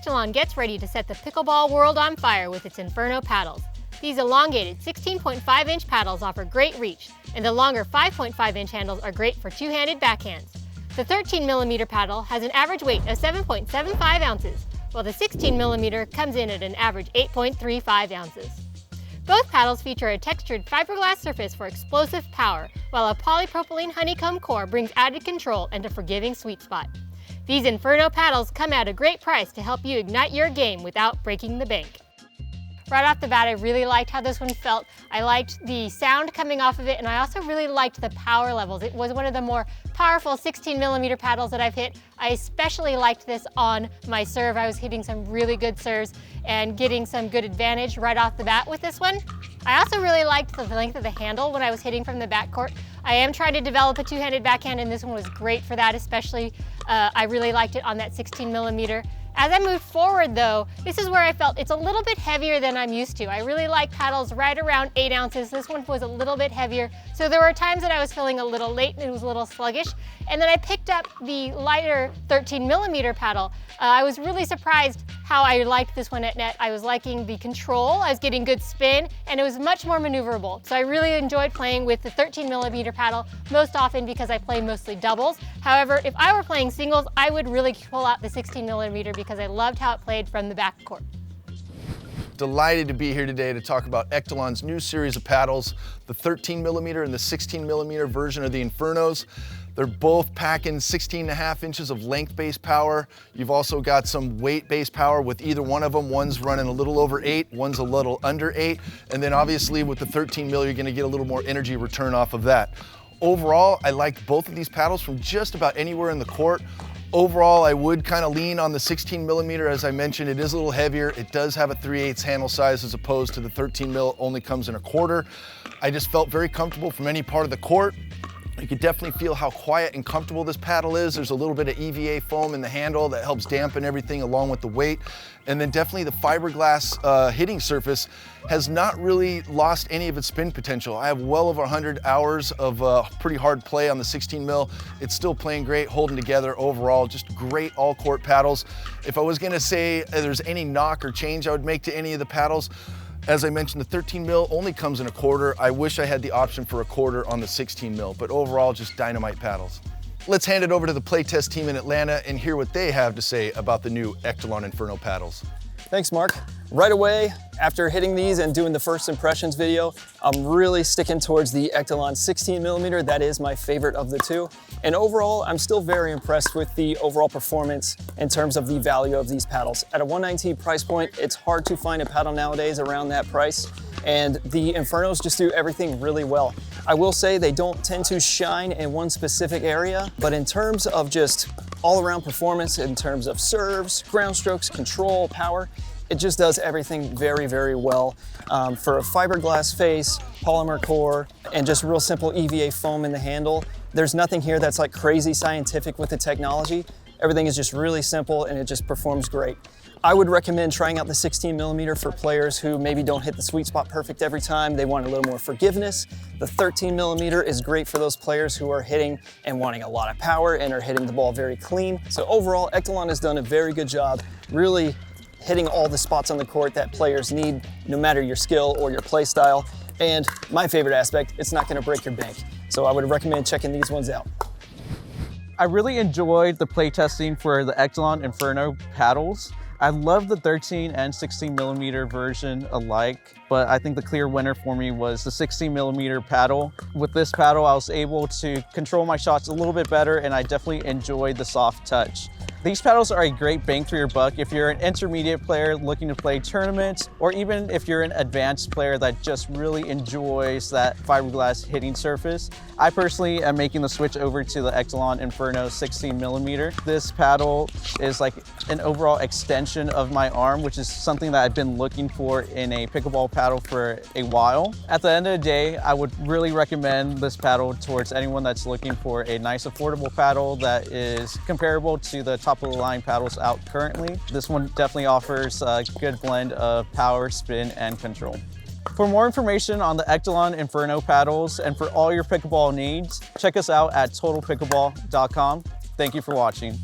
Ektelon gets ready to set the pickleball world on fire with its Inferno paddles. These elongated 16.5-inch paddles offer great reach, and the longer 5.5-inch handles are great for two-handed backhands. The 13mm paddle has an average weight of 7.75 ounces, while the 16mm comes in at an average 8.35 ounces. Both paddles feature a textured fiberglass surface for explosive power, while a polypropylene honeycomb core brings added control and a forgiving sweet spot. These Inferno paddles come at a great price to help you ignite your game without breaking the bank. Right off the bat, I really liked how this one felt. I liked the sound coming off of it, and I also really liked the power levels. It was one of the more powerful 16mm paddles that I've hit. I especially liked this on my serve. I was hitting some really good serves and getting some good advantage right off the bat with this one. I also really liked the length of the handle when I was hitting from the backcourt. I am trying to develop a two-handed backhand, and this one was great for that, especially. I really liked it on that 16mm. As I moved forward though, this is where I felt it's a little bit heavier than I'm used to. I really like paddles right around 8 ounces. This one was a little bit heavier. So there were times that I was feeling a little late and it was a little sluggish. And then I picked up the lighter 13mm paddle. I was really surprised how I liked this one at net. I was liking the control, I was getting good spin, and it was much more maneuverable. So I really enjoyed playing with the 13mm paddle most often because I play mostly doubles. However, if I were playing singles, I would really pull out the 16mm because I loved how it played from the backcourt. Delighted to be here today to talk about Ektelon's new series of paddles, the 13mm and the 16mm version of the Infernos. They're both packing 16.5 inches of length-based power. You've also got some weight-based power with either one of them. One's running a little over 8, one's a little under 8. And then obviously with the 13mm, you're gonna get a little more energy return off of that. Overall, I liked both of these paddles from just about anywhere in the court. Overall, I would kind of lean on the 16mm. As I mentioned, it is a little heavier. It does have a 3/8 handle size as opposed to the 13mm only comes in a quarter. I just felt very comfortable from any part of the court. You can definitely feel how quiet and comfortable this paddle is. There's a little bit of EVA foam in the handle that helps dampen everything along with the weight. And then definitely the fiberglass hitting surface has not really lost any of its spin potential. I have well over 100 hours of pretty hard play on the 16mm. It's still playing great, holding together overall, just great all court paddles. If I was gonna say there's any knock or change I would make to any of the paddles, as I mentioned, the 13mm only comes in a quarter. I wish I had the option for a quarter on the 16mm, but overall, just dynamite paddles. Let's hand it over to the playtest team in Atlanta and hear what they have to say about the new Ektelon Inferno paddles. Thanks, Mark. Right away, after hitting these and doing the first impressions video, I'm really sticking towards the Ektelon 16mm. That is my favorite of the two. And overall, I'm still very impressed with the overall performance in terms of the value of these paddles. At a $119 price point, it's hard to find a paddle nowadays around that price. And the Infernos just do everything really well. I will say they don't tend to shine in one specific area, but in terms of just all-around performance, in terms of serves, ground strokes, control, power, it just does everything very, very well. For a fiberglass face, polymer core, and just real simple EVA foam in the handle, there's nothing here that's like crazy scientific with the technology. Everything is just really simple and it just performs great. I would recommend trying out the 16mm for players who maybe don't hit the sweet spot perfect every time. They want a little more forgiveness. The 13mm is great for those players who are hitting and wanting a lot of power and are hitting the ball very clean. So overall, Ektelon has done a very good job really hitting all the spots on the court that players need, no matter your skill or your play style. And my favorite aspect, it's not gonna break your bank. So I would recommend checking these ones out. I really enjoyed the playtesting for the Ektelon Inferno paddles. I love the 13 and 16mm version alike, but I think the clear winner for me was the 16mm paddle. With this paddle, I was able to control my shots a little bit better, and I definitely enjoyed the soft touch. These paddles are a great bang for your buck if you're an intermediate player looking to play tournaments, or even if you're an advanced player that just really enjoys that fiberglass hitting surface. I personally am making the switch over to the Ektelon Inferno 16mm. This paddle is like an overall extension of my arm, which is something that I've been looking for in a pickleball paddle for a while. At the end of the day, I would really recommend this paddle towards anyone that's looking for a nice affordable paddle that is comparable to the top of the line paddles out currently. This one definitely offers a good blend of power, spin, and control. For more information on the Ektelon Inferno paddles and for all your pickleball needs, check us out at totalpickleball.com. Thank you for watching.